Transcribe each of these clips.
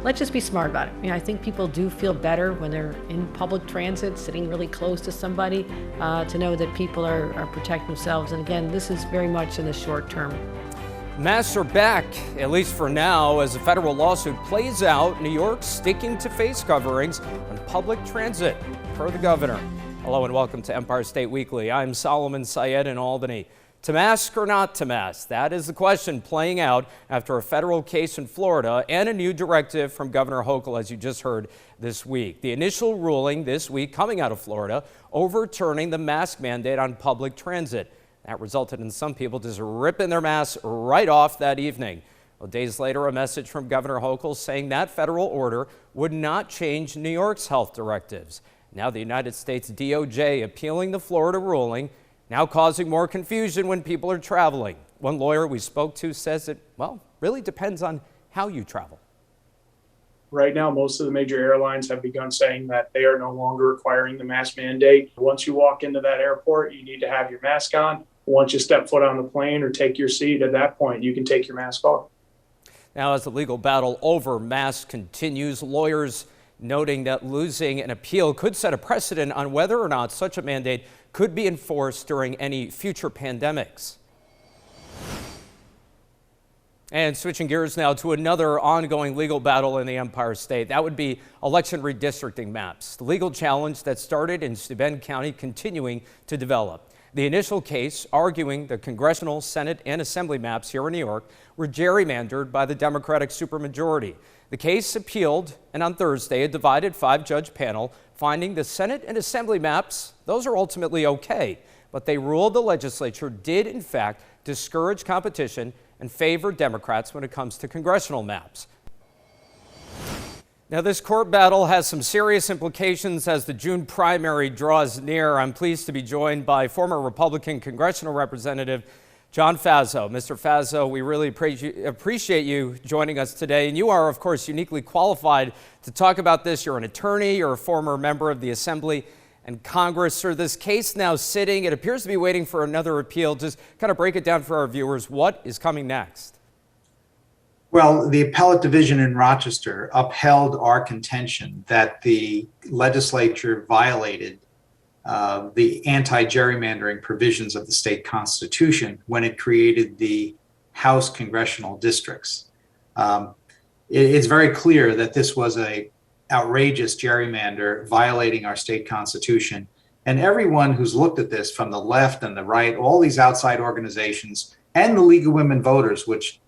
let's just be smart about it. I think people do feel better when they're in public transit, sitting really close to somebody, to know that people are protecting themselves. And again, this is very much in the short term. Masks are back, at least for now, as a federal lawsuit plays out. New York sticking to face coverings on public transit, per the governor. Hello and welcome to Empire State Weekly. I'm Solomon Syed in Albany. To mask or not to mask? That is the question playing out after a federal case in Florida and a new directive from Governor Hochul, as you just heard this week. The initial ruling this week coming out of Florida, overturning the mask mandate on public transit. That resulted in some people just ripping their masks right off that evening. Well, days later, a message from Governor Hochul saying that federal order would not change New York's health directives. Now the United States DOJ appealing the Florida ruling, now causing more confusion when people are traveling. One lawyer we spoke to says it, really depends on how you travel. Right now, most of the major airlines have begun saying that they are no longer requiring the mask mandate. Once you walk into that airport, you need to have your mask on. Once you step foot on the plane or take your seat, at that point, you can take your mask off. Now, as the legal battle over masks continues, lawyers noting that losing an appeal could set a precedent on whether or not such a mandate could be enforced during any future pandemics. And switching gears now to another ongoing legal battle in the Empire State. That would be election redistricting maps. The legal challenge that started in Steuben County continuing to develop. The initial case arguing the congressional, Senate, and Assembly maps here in New York were gerrymandered by the Democratic supermajority. The case appealed, and on Thursday, a divided 5-judge panel finding the Senate and Assembly maps, those are ultimately okay. But they ruled the legislature did, in fact, discourage competition and favor Democrats when it comes to congressional maps. Now, this court battle has some serious implications as the June primary draws near. I'm pleased to be joined by former Republican congressional representative John Fazzo. Mr. Fazzo, we really appreciate you joining us today. And you are, of course, uniquely qualified to talk about this. You're an attorney, you're a former member of the Assembly and Congress. Sir, this case now sitting, it appears to be waiting for another appeal. Just kind of break it down for our viewers. What is coming next? Well, the appellate division in Rochester upheld our contention that the legislature violated the anti-gerrymandering provisions of the state constitution when it created the House congressional districts. It's very clear that this was an outrageous gerrymander violating our state constitution. And everyone who's looked at this from the left and the right, all these outside organizations and the League of Women Voters, which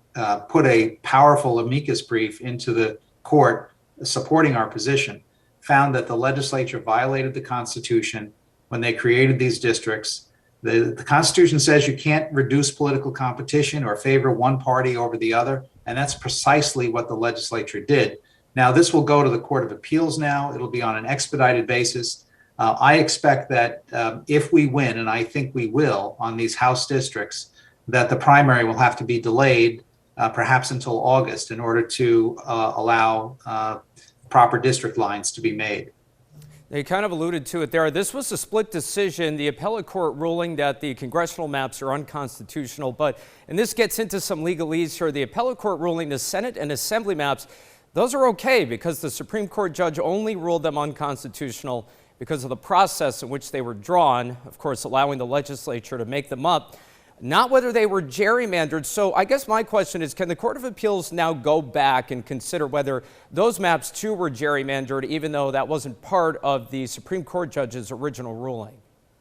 put a powerful amicus brief into the court supporting our position, found that the legislature violated the Constitution when they created these districts. The Constitution says you can't reduce political competition or favor one party over the other, and that's precisely what the legislature did. Now, this will go to the Court of Appeals now. It'll be on an expedited basis. I expect that if we win, and I think we will, on these House districts, that the primary will have to be delayed perhaps until August in order to allow proper district lines to be made. You kind of alluded to it there. This was a split decision, the appellate court ruling that the congressional maps are unconstitutional. And this gets into some legalese here, the appellate court ruling the Senate and Assembly maps, those are okay because the Supreme Court judge only ruled them unconstitutional because of the process in which they were drawn, of course, allowing the legislature to make them up, not whether they were gerrymandered. So I guess my question is, can the Court of Appeals now go back and consider whether those maps too were gerrymandered, even though that wasn't part of the Supreme Court judge's original ruling?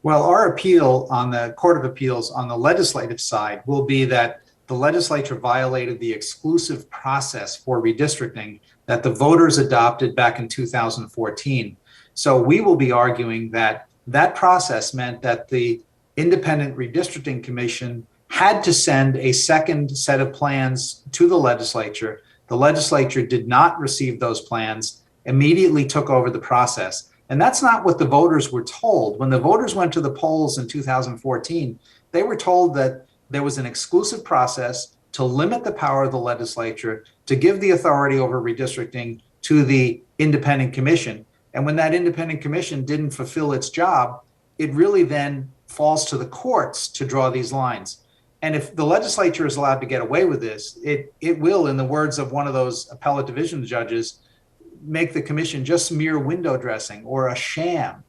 Well, our appeal on the Court of Appeals on the legislative side will be that the legislature violated the exclusive process for redistricting that the voters adopted back in 2014. So we will be arguing that that process meant that the Independent Redistricting Commission had to send a second set of plans to the legislature. The legislature did not receive those plans, immediately took over the process. And that's not what the voters were told. When the voters went to the polls in 2014, they were told that there was an exclusive process to limit the power of the legislature, to give the authority over redistricting to the independent commission. And when that independent commission didn't fulfill its job, it really then falls to the courts to draw these lines. And if the legislature is allowed to get away with this, it will, in the words of one of those appellate division judges, make the commission just mere window dressing or a sham,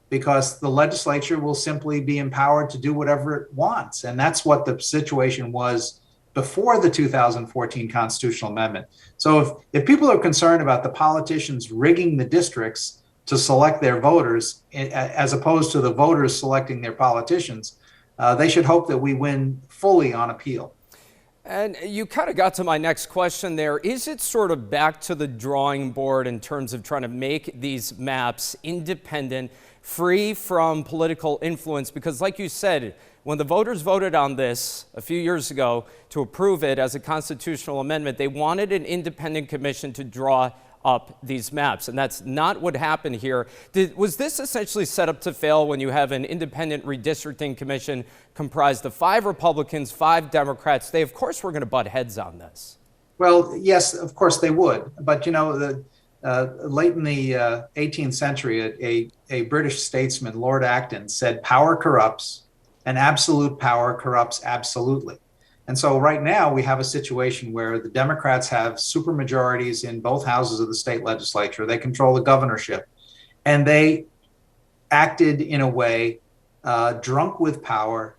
because the legislature will simply be empowered to do whatever it wants. And that's what the situation was before the 2014 constitutional amendment. So if people are concerned about the politicians rigging the districts to select their voters, as opposed to the voters selecting their politicians, they should hope that we win fully on appeal. And you kind of got to my next question there. Is it sort of back to the drawing board in terms of trying to make these maps independent, free from political influence? Because like you said, when the voters voted on this a few years ago to approve it as a constitutional amendment, they wanted an independent commission to draw up these maps, and that's not what happened here. Was this essentially set up to fail when you have an independent redistricting commission comprised of 5 Republicans, 5 Democrats? They, of course, were going to butt heads on this. Well, yes, of course they would. But, you know, late in the 18th century, a British statesman, Lord Acton, said power corrupts and absolute power corrupts absolutely. And so right now we have a situation where the Democrats have supermajorities in both houses of the state legislature. They control the governorship, and they acted in a way drunk with power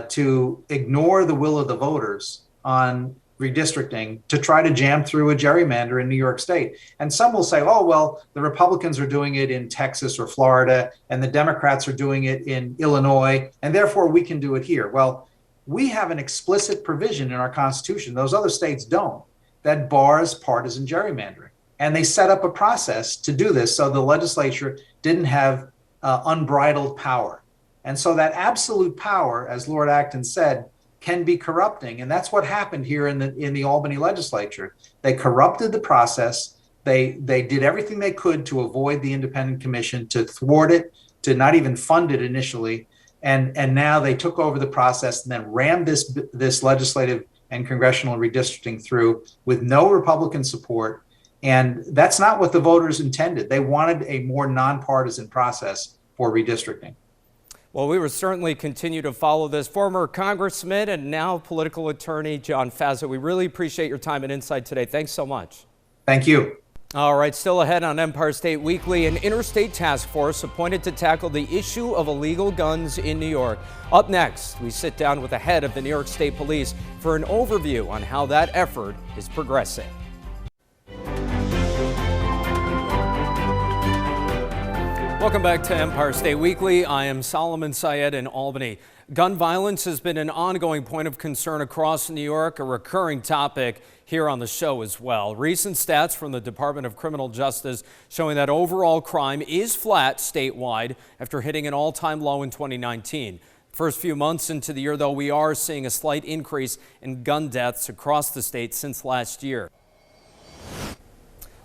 to ignore the will of the voters on redistricting to try to jam through a gerrymander in New York State. And some will say, oh, well, the Republicans are doing it in Texas or Florida, and the Democrats are doing it in Illinois, and therefore we can do it here. Well, we have an explicit provision in our Constitution, those other states don't, that bars partisan gerrymandering. And they set up a process to do this so the legislature didn't have unbridled power. And so that absolute power, as Lord Acton said, can be corrupting. And that's what happened here in the Albany legislature. They corrupted the process. They did everything they could to avoid the independent commission, to thwart it, to not even fund it initially. And now they took over the process and then rammed this legislative and congressional redistricting through with no Republican support. And that's not what the voters intended. They wanted a more nonpartisan process for redistricting. Well, we will certainly continue to follow this. Former Congressman and now political attorney John Fazzo, we really appreciate your time and insight today. Thanks so much. Thank you. All right, still ahead on Empire State Weekly, an interstate task force appointed to tackle the issue of illegal guns in New York. Up next, we sit down with the head of the New York State Police for an overview on how that effort is progressing. Welcome back to Empire State Weekly. I am Solomon Syed in Albany. Gun violence has been an ongoing point of concern across New York, a recurring topic here on the show as well. Recent stats from the Department of Criminal Justice showing that overall crime is flat statewide after hitting an all-time low in 2019. First few months into the year, though, we are seeing a slight increase in gun deaths across the state since last year.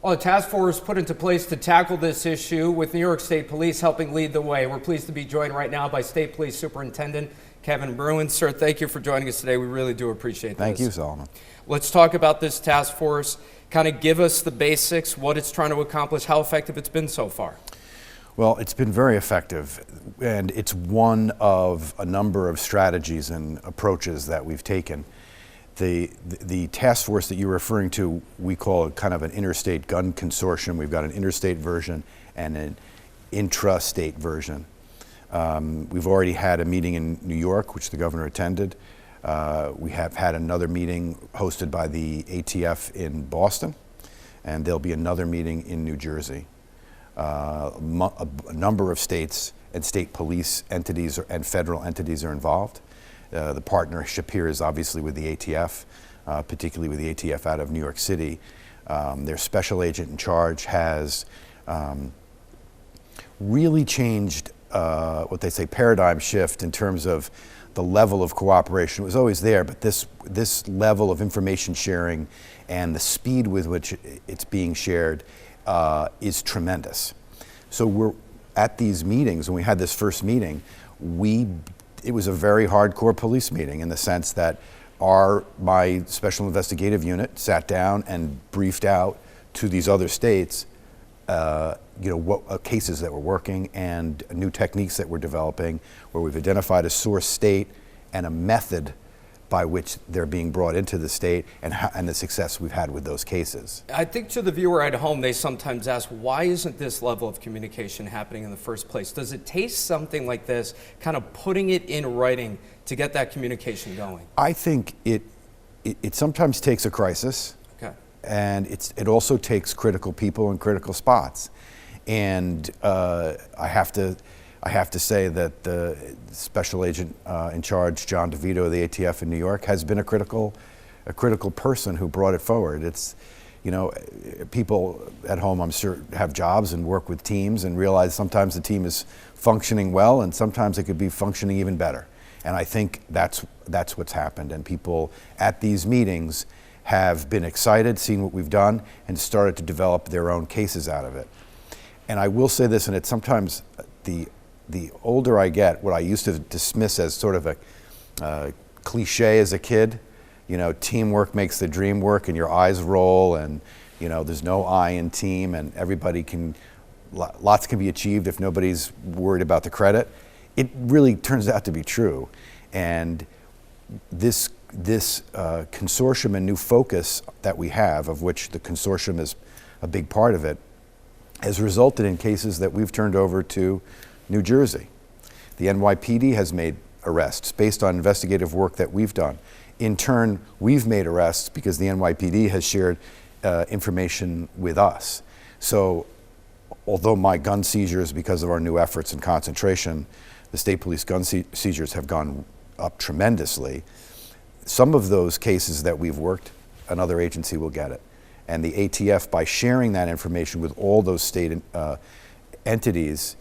Well, a task force put into place to tackle this issue with New York State Police helping lead the way. We're pleased to be joined right now by State Police Superintendent Kevin Bruin. Sir, thank you for joining us today. We really do appreciate this. Thank you, Solomon. Let's talk about this task force. Kind of give us the basics, what it's trying to accomplish, how effective it's been so far. Well, it's been very effective, and it's one of a number of strategies and approaches that we've taken. The task force that you're referring to, we call it kind of an interstate gun consortium. We've got an interstate version and an intrastate version. We've already had a meeting in New York, which the governor attended. We have had another meeting hosted by the ATF in Boston, and there'll be another meeting in New Jersey. A number of states and state police entities and federal entities are involved. The partnership here is obviously with the ATF, particularly with the ATF out of New York City. Their special agent in charge has really changed what they say paradigm shift in terms of the level of cooperation. It was always there, but this level of information sharing and the speed with which it's being shared is tremendous. So we're at these meetings, when we had this first meeting, it was a very hardcore police meeting in the sense that my special investigative unit sat down and briefed out to these other states, what cases that were working and new techniques that we're developing, where we've identified a source state and a method by which they're being brought into the state and the success we've had with those cases. I think to the viewer at home, they sometimes ask, why isn't this level of communication happening in the first place? Does it take something like this, kind of putting it in writing to get that communication going? I think it sometimes takes a crisis, okay, and it also takes critical people in critical spots. And I have to say that the special agent in charge, John DeVito of the ATF in New York, has been a critical person who brought it forward. It's, you know, people at home, I'm sure, have jobs and work with teams and realize sometimes the team is functioning well and sometimes it could be functioning even better. And I think that's what's happened. And people at these meetings have been excited, seen what we've done, and started to develop their own cases out of it. And I will say this, and it's sometimes the older I get, what I used to dismiss as sort of a cliche as a kid, you know, teamwork makes the dream work, and your eyes roll, and you know, there's no I in team, and lots can be achieved if nobody's worried about the credit. It really turns out to be true, and this consortium and new focus that we have, of which the consortium is a big part of it, has resulted in cases that we've turned over to New Jersey. The NYPD has made arrests based on investigative work that we've done. In turn, we've made arrests because the NYPD has shared information with us. So, although my gun seizures, because of our new efforts and concentration, the state police gun seizures have gone up tremendously. Some of those cases that we've worked, another agency will get it. And the ATF, by sharing that information with all those state entities,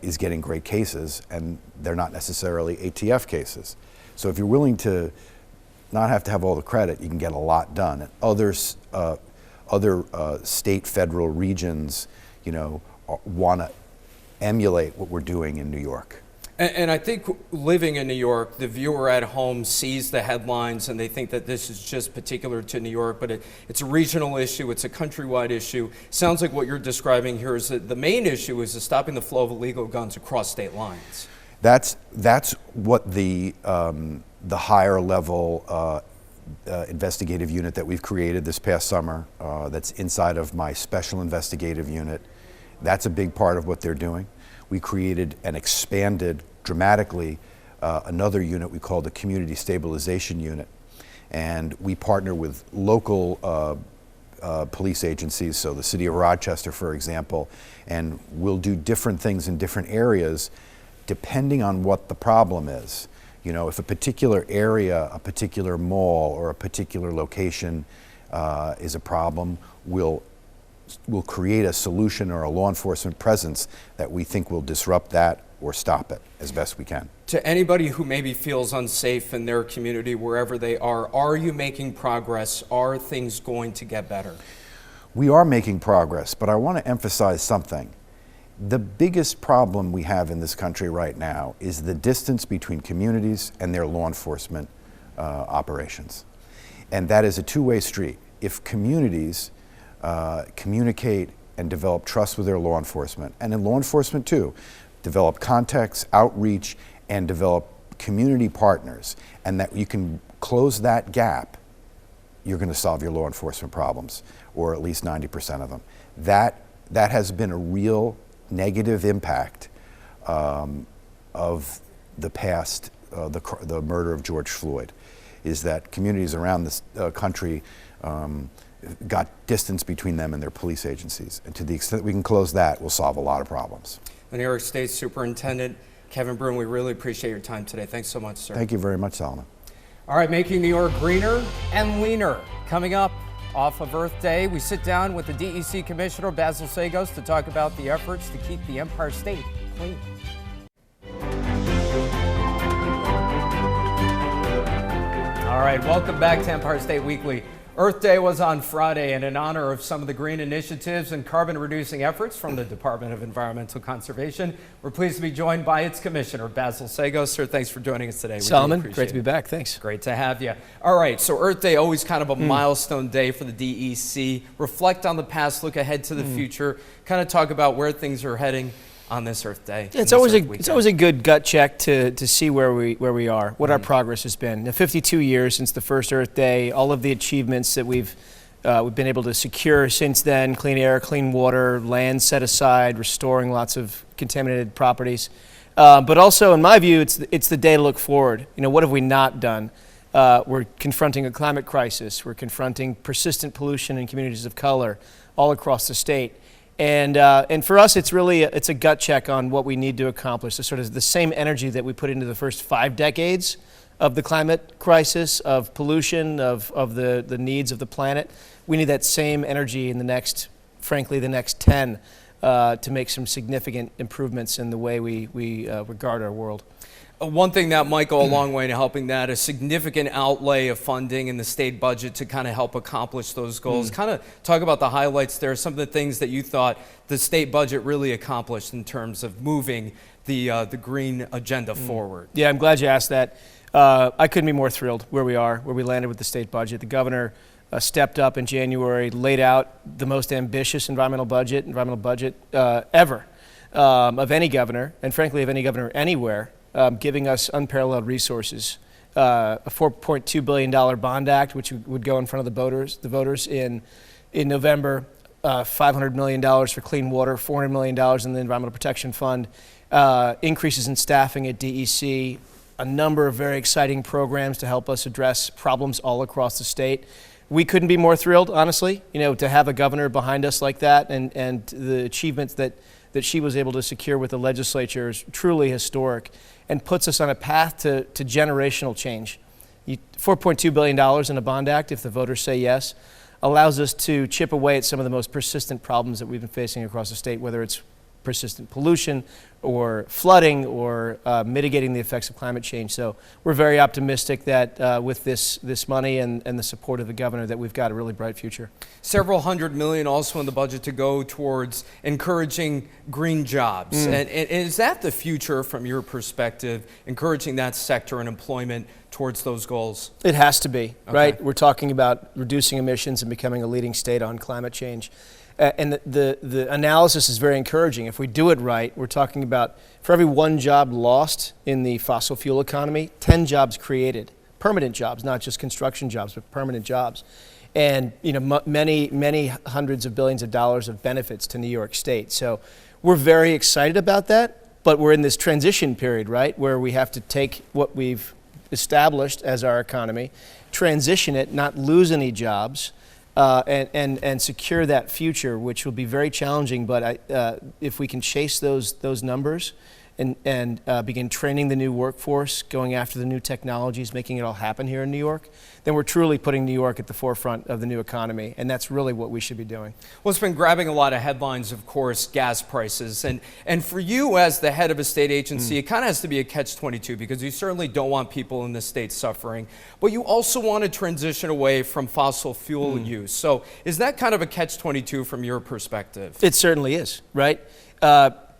is getting great cases, and they're not necessarily ATF cases. So if you're willing to not have to have all the credit, you can get a lot done. And other state, federal regions, you know, want to emulate what we're doing in New York. And I think living in New York, the viewer at home sees the headlines and they think that this is just particular to New York, but it's a regional issue, it's a countrywide issue. Sounds like what you're describing here is that the main issue is stopping the flow of illegal guns across state lines. That's what the higher level investigative unit that we've created this past summer, that's inside of my special investigative unit, that's a big part of what they're doing. We created and expanded dramatically another unit we call the Community Stabilization Unit. And we partner with local police agencies, so the city of Rochester, for example, and we'll do different things in different areas depending on what the problem is. You know, if a particular area, a particular mall, or a particular location is a problem, we'll create a solution or a law enforcement presence that we think will disrupt that or stop it as best we can. To anybody who maybe feels unsafe in their community, wherever they are you making progress? Are things going to get better? We are making progress, but I want to emphasize something. The biggest problem we have in this country right now is the distance between communities and their law enforcement operations. And that is a two-way street. If communities communicate and develop trust with their law enforcement, and in law enforcement too, develop contacts, outreach, and develop community partners, and that you can close that gap, you're going to solve your law enforcement problems, or at least 90% of them. That has been a real negative impact of the past, the murder of George Floyd, is that communities around this country got distance between them and their police agencies. And to the extent that we can close that, we'll solve a lot of problems. The New York State Superintendent, Kevin Brune, we really appreciate your time today. Thanks so much, sir. Thank you very much, Solomon. All right, making New York greener and leaner. Coming up off of Earth Day, we sit down with the DEC Commissioner, Basil Sagos, to talk about the efforts to keep the Empire State clean. All right, welcome back to Empire State Weekly. Earth Day was on Friday, and in honor of some of the green initiatives and carbon-reducing efforts from the Department of Environmental Conservation, we're pleased to be joined by its Commissioner, Basil Sagos. Sir, thanks for joining us today. Solomon, great to be back. Thanks. Great to have you. All right, so Earth Day, always kind of a milestone day for the DEC. Reflect on the past, look ahead to the future, kind of talk about where things are heading. on this Earth Day. Yeah, it's always a good gut check to see where we are, what our progress has been. Now, 52 years since the first Earth Day, all of the achievements that we've been able to secure since then: clean air, clean water, land set aside, restoring lots of contaminated properties. But also, in my view, it's the day to look forward. You know, what have we not done? We're confronting a climate crisis. We're confronting persistent pollution in communities of color all across the state. And for us, it's really a gut check on what we need to accomplish. The sort of the same energy that we put into the first 5 decades of the climate crisis, of pollution, of the needs of the planet. We need that same energy in the next 10 to make some significant improvements in the way we regard our world. One thing that might go a long way to helping that, a significant outlay of funding in the state budget to kind of help accomplish those goals. Kind of talk about the highlights there, some of the things that you thought the state budget really accomplished in terms of moving the green agenda forward. Yeah, I'm glad you asked that. I couldn't be more thrilled where we landed with the state budget. The governor stepped up in January, laid out the most ambitious environmental budget ever of any governor, and frankly of any governor anywhere. Giving us unparalleled resources, a $4.2 billion bond act, which would go in front of the voters in November, $500 million for clean water, $400 million in the Environmental Protection Fund, increases in staffing at DEC, a number of very exciting programs to help us address problems all across the state. We couldn't be more thrilled, honestly, to have a governor behind us like that, and the achievements that she was able to secure with the legislature is truly historic and puts us on a path to generational change. $4.2 billion in a bond act, if the voters say yes, allows us to chip away at some of the most persistent problems that we've been facing across the state, whether it's persistent pollution or flooding or mitigating the effects of climate change. So we're very optimistic that with this money and the support of the governor that we've got a really bright future. Several $100 million also in the budget to go towards encouraging green jobs. And is that the future from your perspective, encouraging that sector and employment towards those goals? It has to be, right? We're talking about reducing emissions and becoming a leading state on climate change. And the analysis is very encouraging. If we do it right, we're talking about for every 1 job lost in the fossil fuel economy, 10 jobs created, permanent jobs, not just construction jobs, but permanent jobs. And many hundreds of billions of dollars of benefits to New York State. So we're very excited about that, but we're in this transition period, right, where we have to take what we've established as our economy, transition it, not lose any jobs, and secure that future, which will be very challenging. But if we can chase those numbers and begin training the new workforce, going after the new technologies, making it all happen here in New York, then we're truly putting New York at the forefront of the new economy, and that's really what we should be doing. Well, it's been grabbing a lot of headlines, of course, gas prices. And for you as the head of a state agency, it kind of has to be a catch-22 because you certainly don't want people in the state suffering, but you also want to transition away from fossil fuel use. So is that kind of a catch-22 from your perspective? It certainly is, right?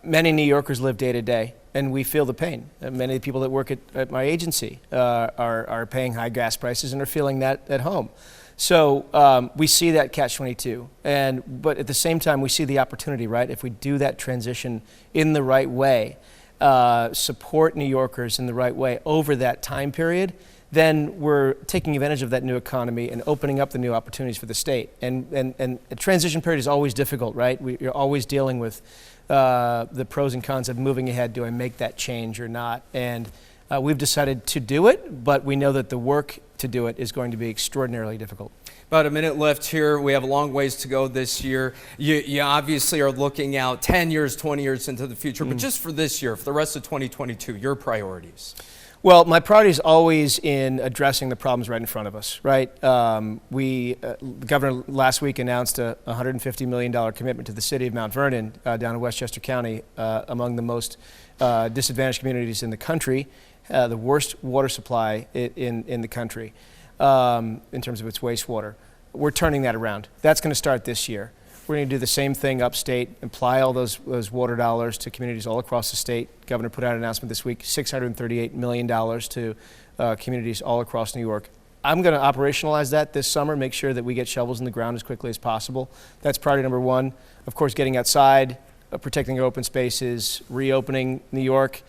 Many New Yorkers live day to day, and we feel the pain. Many of the people that work at my agency are paying high gas prices and are feeling that at home. So we see that catch-22, but at the same time, we see the opportunity, right? If we do that transition in the right way, support New Yorkers in the right way over that time period, then we're taking advantage of that new economy and opening up the new opportunities for the state. And a transition period is always difficult, right? You're always dealing with the pros and cons of moving ahead. Do I make that change or not? And we've decided to do it, but we know that the work to do it is going to be extraordinarily difficult. About a minute left here. We have a long ways to go this year. You obviously are looking out 10 years, 20 years into the future, but just for this year, for the rest of 2022, your priorities. Well, my priority is always in addressing the problems right in front of us, right? The governor last week announced a $150 million commitment to the city of Mount Vernon down in Westchester County, among the most disadvantaged communities in the country, the worst water supply in the country in terms of its wastewater. We're turning that around. That's going to start this year. We're going to do the same thing upstate, apply all those water dollars to communities all across the state. Governor put out an announcement this week, $638 million to communities all across New York. I'm going to operationalize that this summer, make sure that we get shovels in the ground as quickly as possible. That's priority number one. Of course, getting outside, protecting open spaces, reopening New York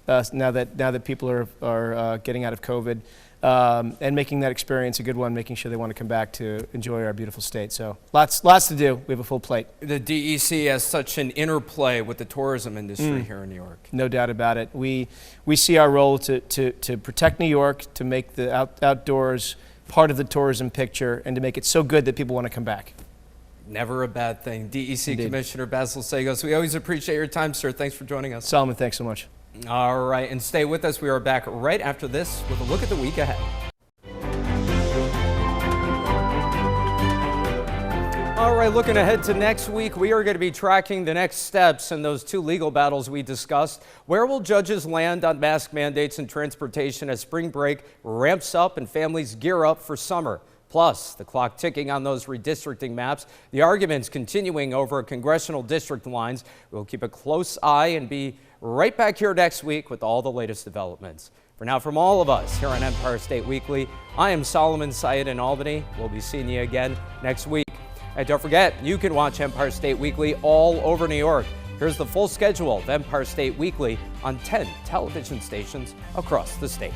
now that people are getting out of COVID, and making that experience a good one, making sure they want to come back to enjoy our beautiful state. So lots to do. We have a full plate. The DEC has such an interplay with the tourism industry here in New York. No doubt about it. We see our role to protect New York, to make the outdoors part of the tourism picture, and to make it so good that people want to come back. Never a bad thing. DEC Indeed. Commissioner Basil Sagos, we always appreciate your time, sir. Thanks for joining us. Solomon, thanks so much. All right, and stay with us. We are back right after this with a look at the week ahead. All right, looking ahead to next week, we are going to be tracking the next steps in those two legal battles we discussed. Where will judges land on mask mandates and transportation as spring break ramps up and families gear up for summer? Plus, the clock ticking on those redistricting maps, the arguments continuing over congressional district lines. We'll keep a close eye and be right back here next week with all the latest developments. For now, from all of us here on Empire State Weekly, I am Solomon Syed in Albany. We'll be seeing you again next week. And don't forget, you can watch Empire State Weekly all over New York. Here's the full schedule of Empire State Weekly on 10 television stations across the state.